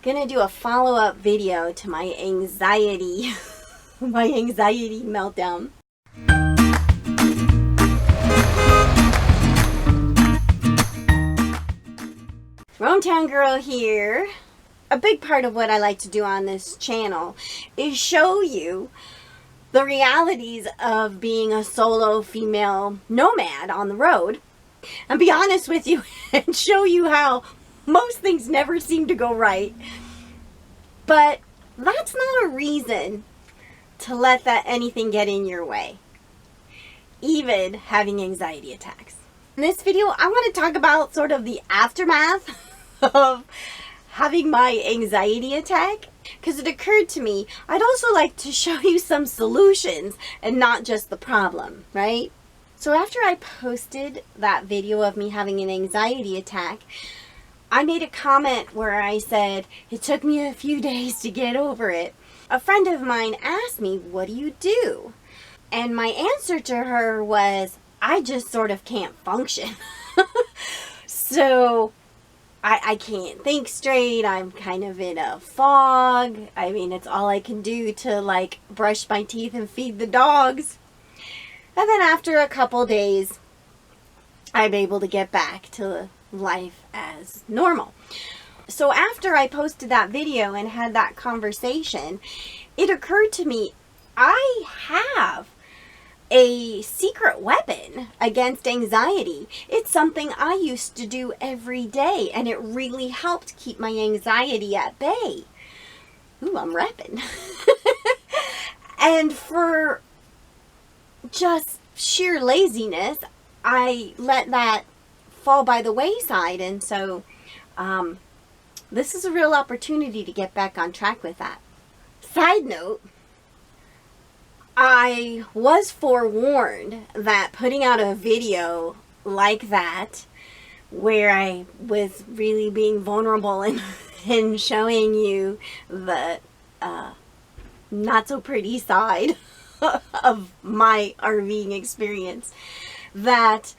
gonna do a follow-up video to my anxiety, my anxiety meltdown. RoamTownGirl here. A big part of what I like to do on this channel is show you the realities of being a solo female nomad on the road, and be honest with you and show you how most things never seem to go right. But that's not a reason to let anything get in your way, even having anxiety attacks. In this video, I want to talk about sort of the aftermath of having my anxiety attack, because it occurred to me I'd also like to show you some solutions and not just the problem, right? So after I posted that video of me having an anxiety attack, I made a comment where I said it took me a few days to get over it. A friend of mine asked me, "What do you do?" And my answer to her was, I just sort of can't function. So I can't think straight. I'm kind of in a fog. I mean, it's all I can do to like brush my teeth and feed the dogs. And then after a couple days, I'm able to get back to life as normal. So after I posted that video and had that conversation, it occurred to me I have a secret weapon against anxiety. It's something I used to do every day, and it really helped keep my anxiety at bay. Ooh, I'm repping. And for just sheer laziness, I let that fall by the wayside, and so this is a real opportunity to get back on track with that. Side note, I was forewarned that putting out a video like that, where I was really being vulnerable and showing you the not so pretty side of my RVing experience, that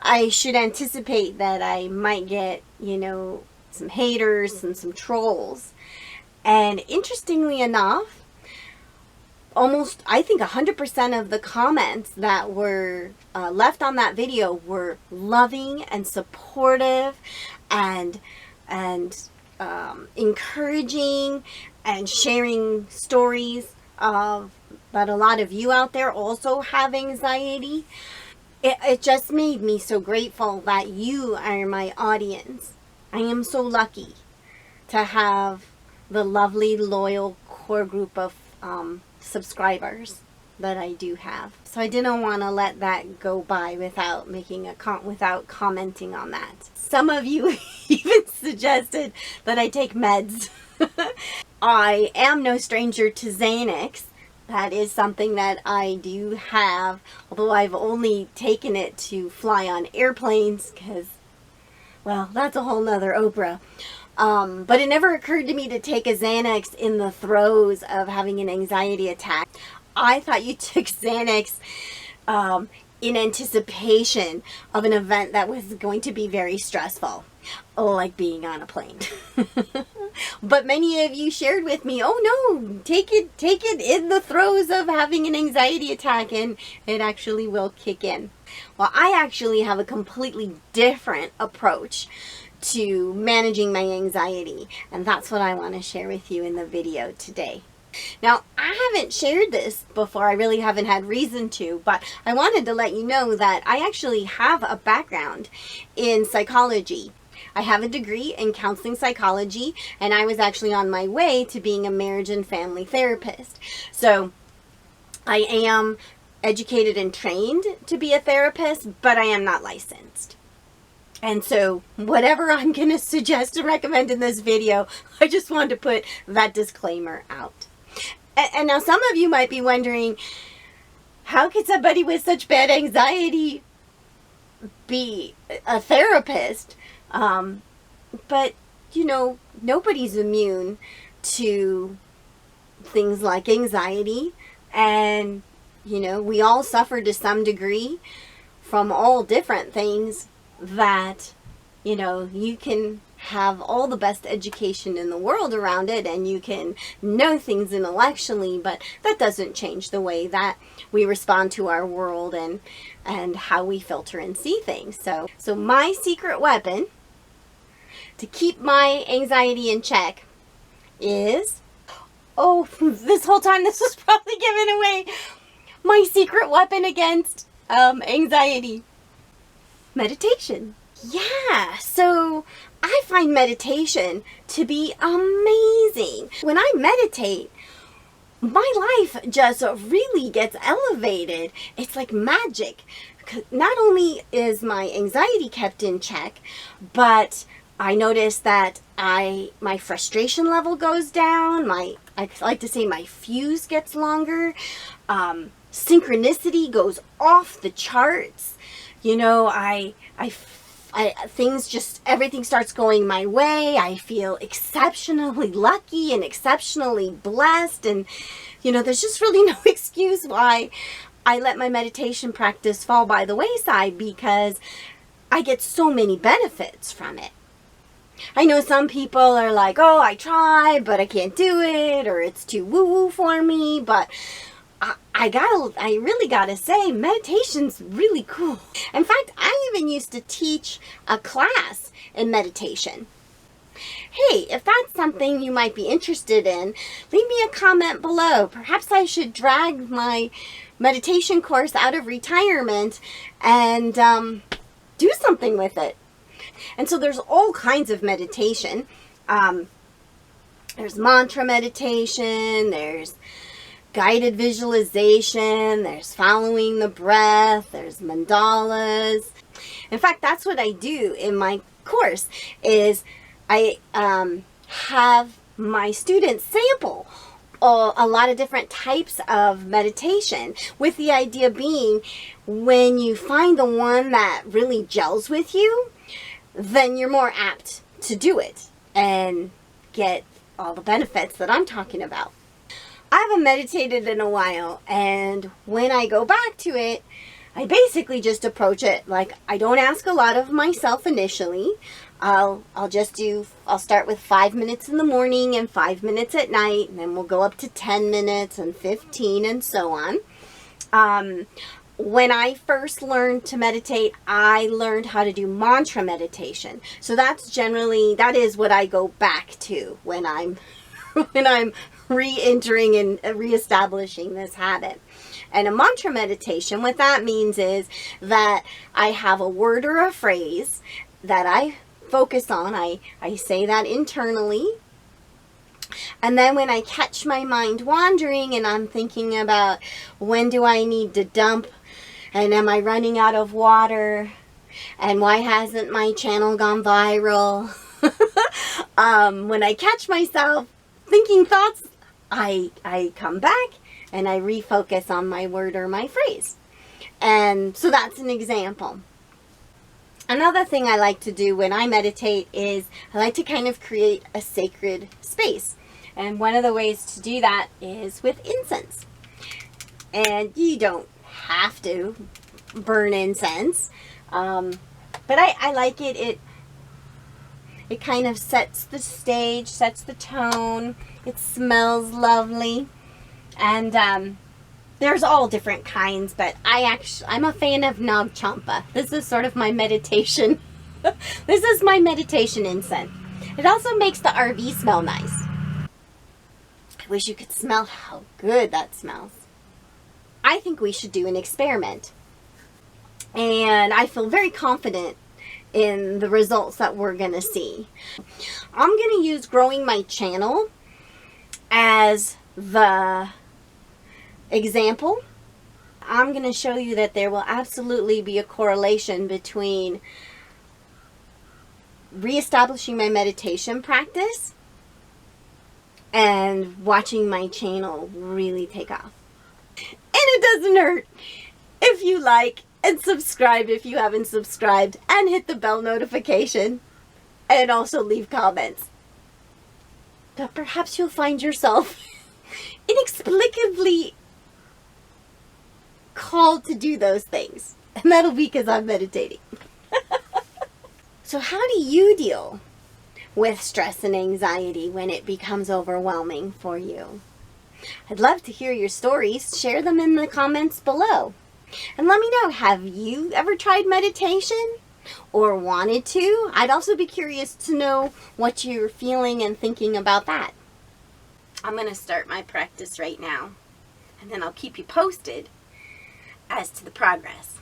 I should anticipate that I might get, you know, some haters and some trolls. And interestingly enough, almost, I think 100% of the comments that were left on that video were loving and supportive and encouraging, and sharing stories of that a lot of you out there also have anxiety. It just made me so grateful that you are my audience. I am so lucky to have the lovely, loyal core group of subscribers that I do have. So I didn't want to let that go by without making without commenting on that. Some of you even suggested that I take meds. I am no stranger to Xanax. That is something that I do have, although I've only taken it to fly on airplanes, because, well, that's a whole nother Oprah. But it never occurred to me to take a Xanax in the throes of having an anxiety attack. I thought you took Xanax in anticipation of an event that was going to be very stressful, like being on a plane. But many of you shared with me, oh no, take it in the throes of having an anxiety attack and it actually will kick in. Well, I actually have a completely different approach to managing my anxiety, and that's what I want to share with you in the video today. Now, I haven't shared this before. I really haven't had reason to, but I wanted to let you know that I actually have a background in psychology. I have a degree in counseling psychology, and I was actually on my way to being a marriage and family therapist. So I am educated and trained to be a therapist, but I am not licensed. And so whatever I'm going to suggest and recommend in this video, I just wanted to put that disclaimer out. And now some of you might be wondering, how could somebody with such bad anxiety be a therapist? But, you know, nobody's immune to things like anxiety. And, you know, we all suffer to some degree from all different things that, you know, you can have all the best education in the world around it, and you can know things intellectually, but that doesn't change the way that we respond to our world and how we filter and see things. So my secret weapon to keep my anxiety in check is, oh, this whole time this was probably given away, my secret weapon against anxiety: meditation. Yeah, so I find meditation to be amazing. When I meditate, my life just really gets elevated. It's like magic. Not only is my anxiety kept in check, but I notice that my frustration level goes down. I like to say my fuse gets longer. Synchronicity goes off the charts. You know, everything starts going my way. I feel exceptionally lucky and exceptionally blessed. And, you know, there's just really no excuse why I let my meditation practice fall by the wayside, because I get so many benefits from it. I know some people are like, oh, I tried, but I can't do it, or it's too woo-woo for me, but I really gotta say, meditation's really cool. In fact, I even used to teach a class in meditation. Hey, if that's something you might be interested in, leave me a comment below. Perhaps I should drag my meditation course out of retirement and do something with it. And so there's all kinds of meditation. There's mantra meditation, there's guided visualization, there's following the breath, there's mandalas. In fact, that's what I do in my course, is I have my students sample a lot of different types of meditation, with the idea being, when you find the one that really gels with you, then you're more apt to do it and get all the benefits that I'm talking about. I haven't meditated in a while, and when I go back to it, I basically just approach it like, I don't ask a lot of myself initially. I'll start with 5 minutes in the morning and 5 minutes at night, and then we'll go up to 10 minutes and 15 and so on. When I first learned to meditate, I learned how to do mantra meditation. So that is what I go back to when I'm re-entering and re-establishing this habit. And a mantra meditation, what that means is that I have a word or a phrase that I focus on. I say that internally. And then when I catch my mind wandering and I'm thinking about, when do I need to dump, and am I running out of water, and why hasn't my channel gone viral? When I catch myself thinking thoughts, I come back and I refocus on my word or my phrase. And so that's an example. Another thing I like to do when I meditate is I like to kind of create a sacred space. And one of the ways to do that is with incense. And you don't have to burn incense, but I like it. It kind of sets the stage, sets the tone. It smells lovely. And there's all different kinds, but I'm a fan of Nag Champa. This is sort of my meditation. This is my meditation incense. It also makes the RV smell nice. I wish you could smell how good that smells. I think we should do an experiment. And I feel very confident in the results that we're going to see. I'm going to use growing my channel as the example. I'm going to show you that there will absolutely be a correlation between reestablishing my meditation practice and watching my channel really take off. And it doesn't hurt if you like and subscribe if you haven't subscribed, and hit the bell notification, and also leave comments. But perhaps you'll find yourself inexplicably called to do those things, and that'll be because I'm meditating. So how do you deal with stress and anxiety when it becomes overwhelming for you. I'd love to hear your stories. Share them in the comments below. And let me know, have you ever tried meditation or wanted to? I'd also be curious to know what you're feeling and thinking about that. I'm going to start my practice right now, and then I'll keep you posted as to the progress.